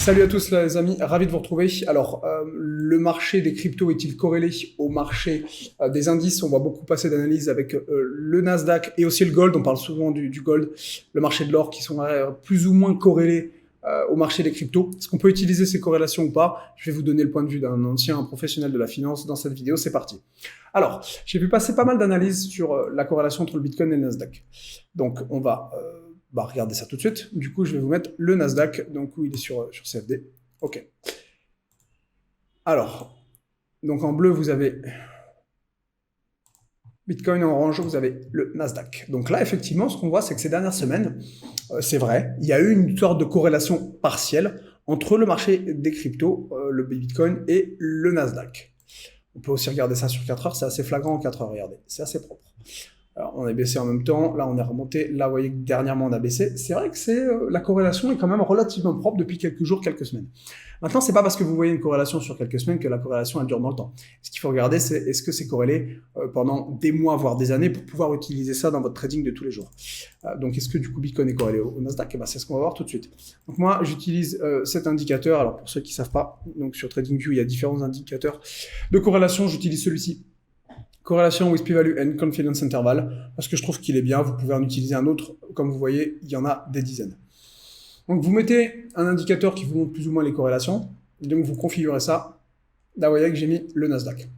Salut à tous les amis, ravi de vous retrouver. Alors, le marché des cryptos est-il corrélé au marché des indices? On voit beaucoup passer d'analyses avec le Nasdaq et aussi le gold. On parle souvent du gold, le marché de l'or qui sont plus ou moins corrélés au marché des cryptos. Est-ce qu'on peut utiliser ces corrélations ou pas? Je vais vous donner le point de vue d'un ancien professionnel de la finance dans cette vidéo. C'est parti. Alors, j'ai vu passer pas mal d'analyses sur la corrélation entre le Bitcoin et le Nasdaq. Donc, on va... regardez ça tout de suite. Du coup, je vais vous mettre le Nasdaq, donc où il est sur CFD. OK. Alors, donc en bleu, vous avez Bitcoin, en orange, vous avez le Nasdaq. Donc là, effectivement, ce qu'on voit, c'est que ces dernières semaines, c'est vrai, il y a eu une sorte de corrélation partielle entre le marché des cryptos, le Bitcoin et le Nasdaq. On peut aussi regarder ça sur 4 heures, c'est assez flagrant en 4 heures, regardez, c'est assez propre. Alors, on est baissé en même temps, là on est remonté, là vous voyez que dernièrement on a baissé. C'est vrai que la corrélation est quand même relativement propre depuis quelques jours, quelques semaines. Maintenant, c'est pas parce que vous voyez une corrélation sur quelques semaines que la corrélation elle dure dans le temps. Ce qu'il faut regarder, c'est est-ce que c'est corrélé pendant des mois, voire des années, pour pouvoir utiliser ça dans votre trading de tous les jours. Donc est-ce que du coup Bitcoin est corrélé au Nasdaq? C'est ce qu'on va voir tout de suite. Donc moi, j'utilise cet indicateur. Alors pour ceux qui savent pas, donc sur TradingView, il y a différents indicateurs de corrélation. J'utilise celui-ci. Corrélation with p-value and confidence interval, parce que je trouve qu'il est bien. Vous pouvez en utiliser un autre. Comme vous voyez, il y en a des dizaines. Donc vous mettez un indicateur qui vous montre plus ou moins les corrélations. Donc vous configurez ça. Là, vous voyez que j'ai mis le Nasdaq.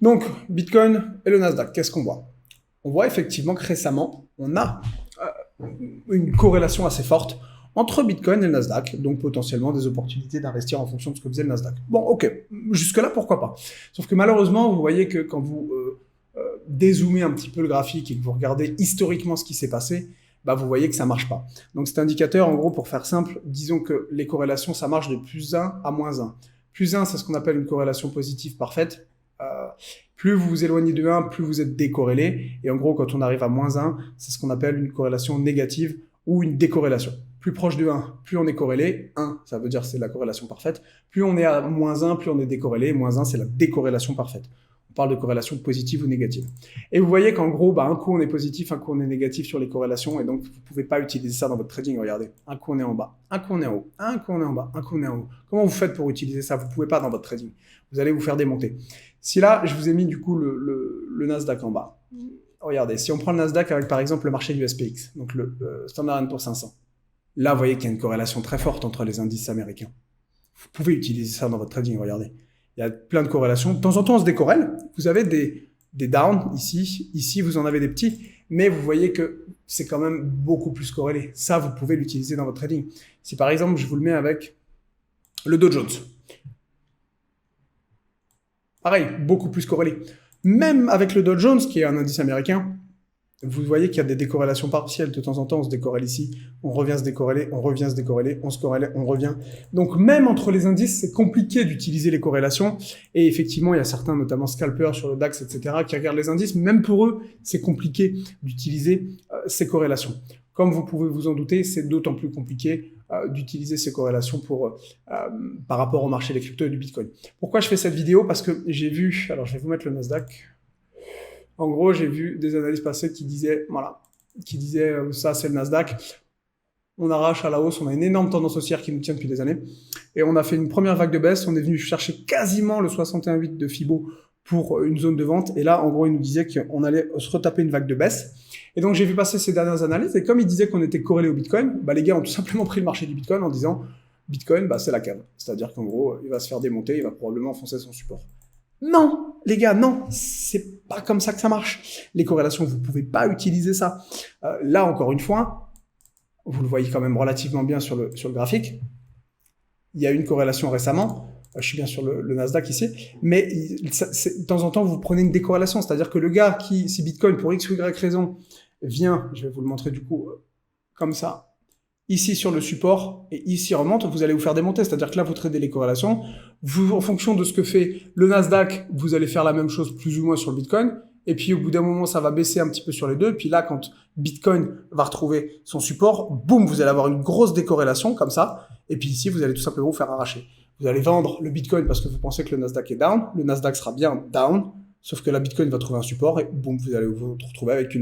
Donc, Bitcoin et le Nasdaq, qu'est-ce qu'on voit? On voit effectivement que récemment, on a une corrélation assez forte entre Bitcoin et le Nasdaq, donc potentiellement des opportunités d'investir en fonction de ce que faisait le Nasdaq. Bon, ok, jusque-là, pourquoi pas. Sauf que malheureusement, vous voyez que quand vous dézoomez un petit peu le graphique et que vous regardez historiquement ce qui s'est passé, vous voyez que ça marche pas. Donc cet indicateur, en gros, pour faire simple, disons que les corrélations, ça marche de plus 1 à moins 1. Plus 1, c'est ce qu'on appelle une corrélation positive parfaite. Plus vous vous éloignez de 1, plus vous êtes décorrélé. Et en gros, quand on arrive à moins 1, c'est ce qu'on appelle une corrélation négative ou une décorrélation. Plus proche de 1, plus on est corrélé. 1, ça veut dire que c'est la corrélation parfaite. Plus on est à moins 1, plus on est décorrélé. Moins 1, c'est la décorrélation parfaite. On parle de corrélation positive ou négative. Et vous voyez qu'en gros, un coup on est positif, un coup on est négatif sur les corrélations. Et donc, vous ne pouvez pas utiliser ça dans votre trading. Regardez, un coup on est en bas, un coup on est en haut, un coup on est en bas, un coup on est en haut. Comment vous faites pour utiliser ça? Vous ne pouvez pas dans votre trading. Vous allez vous faire démonter. Si là, je vous ai mis du coup le Nasdaq en bas. Regardez, si on prend le Nasdaq avec par exemple le marché du SPX, donc le Standard & Poor's 500. Là, vous voyez qu'il y a une corrélation très forte entre les indices américains. Vous pouvez utiliser ça dans votre trading, regardez. Il y a plein de corrélations. De temps en temps, on se décorrèle. Vous avez des downs ici. Ici, vous en avez des petits. Mais vous voyez que c'est quand même beaucoup plus corrélé. Ça, vous pouvez l'utiliser dans votre trading. Si par exemple, je vous le mets avec le Dow Jones. Pareil, beaucoup plus corrélé. Même avec le Dow Jones, qui est un indice américain, vous voyez qu'il y a des décorrélations partielles. De temps en temps, on se décorrèle ici, on revient se décorréler, on revient se décorréler, on se corrèle, on revient. Donc même entre les indices, c'est compliqué d'utiliser les corrélations. Et effectivement, il y a certains, notamment scalpers sur le DAX, etc., qui regardent les indices. Même pour eux, c'est compliqué d'utiliser ces corrélations. Comme vous pouvez vous en douter, c'est d'autant plus compliqué d'utiliser ces corrélations par rapport au marché des cryptos et du Bitcoin. Pourquoi je fais cette vidéo? Parce que j'ai vu, alors je vais vous mettre le Nasdaq. En gros, j'ai vu des analyses passer qui disaient, ça c'est le Nasdaq, on arrache à la hausse, on a une énorme tendance haussière qui nous tient depuis des années, et on a fait une première vague de baisse, on est venu chercher quasiment le 61,8 de Fibo pour une zone de vente, et là, en gros, il nous disait qu'on allait se retaper une vague de baisse. Et donc, j'ai vu passer ces dernières analyses, et comme il disait qu'on était corrélé au Bitcoin, les gars ont tout simplement pris le marché du Bitcoin en disant, Bitcoin, c'est la cave. C'est-à-dire qu'en gros, il va se faire démonter, il va probablement enfoncer son support. Non, les gars, non, c'est pas comme ça que ça marche. Les corrélations, vous pouvez pas utiliser ça. Là, encore une fois, vous le voyez quand même relativement bien sur le graphique. Il y a une corrélation récemment. Je suis bien sur le Nasdaq ici. Mais de temps en temps, vous prenez une décorrélation. C'est-à-dire que le gars qui, si Bitcoin, pour X ou Y raison, vient, je vais vous le montrer du coup, comme ça, ici sur le support, et ici remonte, vous allez vous faire démonter. C'est-à-dire que là, vous tradez les corrélations. Vous, en fonction de ce que fait le Nasdaq, vous allez faire la même chose plus ou moins sur le Bitcoin. Et puis, au bout d'un moment, ça va baisser un petit peu sur les deux. Et puis là, quand Bitcoin va retrouver son support, boum, vous allez avoir une grosse décorrélation comme ça. Et puis ici, vous allez tout simplement vous faire arracher. Vous allez vendre le Bitcoin parce que vous pensez que le Nasdaq est down. Le Nasdaq sera bien down. Sauf que la Bitcoin va trouver un support et boum, vous allez vous retrouver avec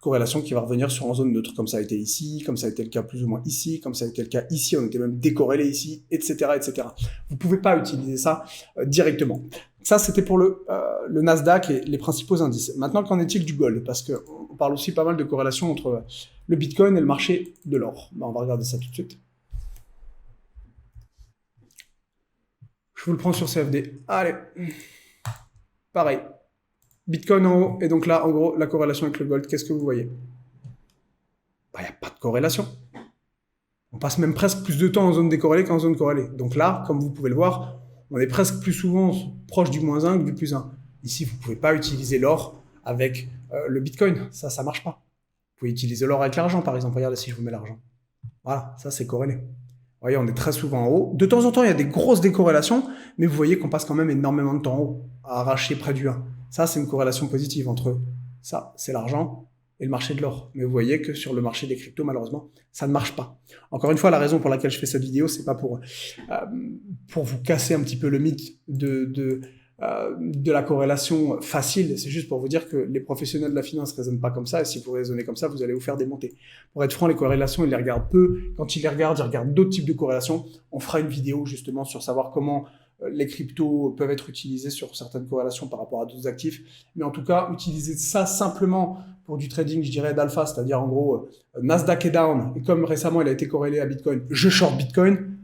corrélation qui va revenir sur en zone neutre, comme ça a été ici, comme ça a été le cas plus ou moins ici, comme ça a été le cas ici, on était même décorrélé ici, etc., etc. Vous pouvez pas utiliser ça directement. Ça, c'était pour le Nasdaq et les principaux indices. Maintenant, qu'en est-il du gold? Parce qu'on parle aussi pas mal de corrélation entre le Bitcoin et le marché de l'or. Ben, on va regarder ça tout de suite. Je vous le prends sur CFD. Allez. Pareil. Bitcoin en haut, et donc là, en gros, la corrélation avec le gold, qu'est-ce que vous voyez? Il n'y a pas de corrélation. On passe même presque plus de temps en zone décorrélée qu'en zone corrélée. Donc là, comme vous pouvez le voir, on est presque plus souvent proche du -1 que du +1. Ici, vous ne pouvez pas utiliser l'or avec le Bitcoin. Ça ne marche pas. Vous pouvez utiliser l'or avec l'argent, par exemple. Regardez si je vous mets l'argent. Voilà, ça, c'est corrélé. Vous voyez, on est très souvent en haut. De temps en temps, il y a des grosses décorrélations, mais vous voyez qu'on passe quand même énormément de temps en haut, à arracher près du 1. Ça, c'est une corrélation positive entre ça, c'est l'argent, et le marché de l'or. Mais vous voyez que sur le marché des cryptos, malheureusement, ça ne marche pas. Encore une fois, la raison pour laquelle je fais cette vidéo, c'est pas pour vous casser un petit peu le mythe de la corrélation facile, c'est juste pour vous dire que les professionnels de la finance ne raisonnent pas comme ça, et si vous raisonnez comme ça, vous allez vous faire démonter. Pour être franc, les corrélations, ils les regardent peu. Quand ils les regardent, ils regardent d'autres types de corrélations. On fera une vidéo justement sur savoir comment les cryptos peuvent être utilisés sur certaines corrélations par rapport à d'autres actifs. Mais en tout cas, utiliser ça simplement pour du trading, je dirais, d'alpha, c'est-à-dire en gros, Nasdaq est down, et comme récemment il a été corrélé à Bitcoin, je short Bitcoin,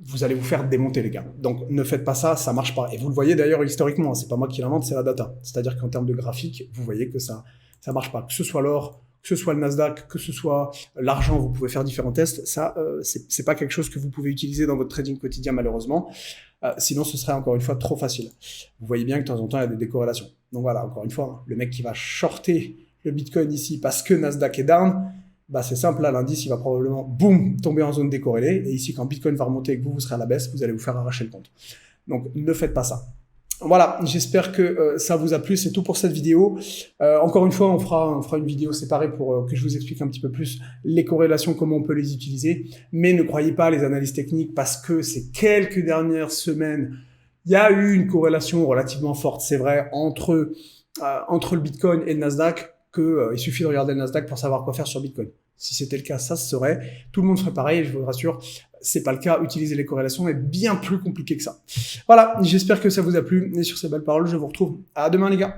vous allez vous faire démonter, les gars. Donc, ne faites pas ça, ça marche pas. Et vous le voyez d'ailleurs historiquement, c'est pas moi qui l'invente, c'est la data. C'est-à-dire qu'en termes de graphique, vous voyez que ça marche pas. Que ce soit l'or, que ce soit le Nasdaq, que ce soit l'argent, vous pouvez faire différents tests. Ça, c'est pas quelque chose que vous pouvez utiliser dans votre trading quotidien, malheureusement. Sinon, ce serait encore une fois trop facile. Vous voyez bien que de temps en temps, il y a des décorrélations. Donc voilà, encore une fois, le mec qui va shorter le Bitcoin ici parce que Nasdaq est down, bah c'est simple, là, l'indice, il va probablement, boum, tomber en zone décorrélée. Et ici, quand Bitcoin va remonter et que vous serez à la baisse, vous allez vous faire arracher le compte. Donc, ne faites pas ça. Voilà, j'espère que ça vous a plu. C'est tout pour cette vidéo. Encore une fois, on fera une vidéo séparée pour que je vous explique un petit peu plus les corrélations, comment on peut les utiliser. Mais ne croyez pas à les analyses techniques parce que ces quelques dernières semaines, il y a eu une corrélation relativement forte, c'est vrai, entre le Bitcoin et le Nasdaq, il suffit de regarder le Nasdaq pour savoir quoi faire sur Bitcoin. Si c'était le cas, ça se serait. Tout le monde ferait pareil, je vous rassure. C'est pas le cas. Utiliser les corrélations est bien plus compliqué que ça. Voilà, j'espère que ça vous a plu. Et sur ces belles paroles, je vous retrouve à demain, les gars.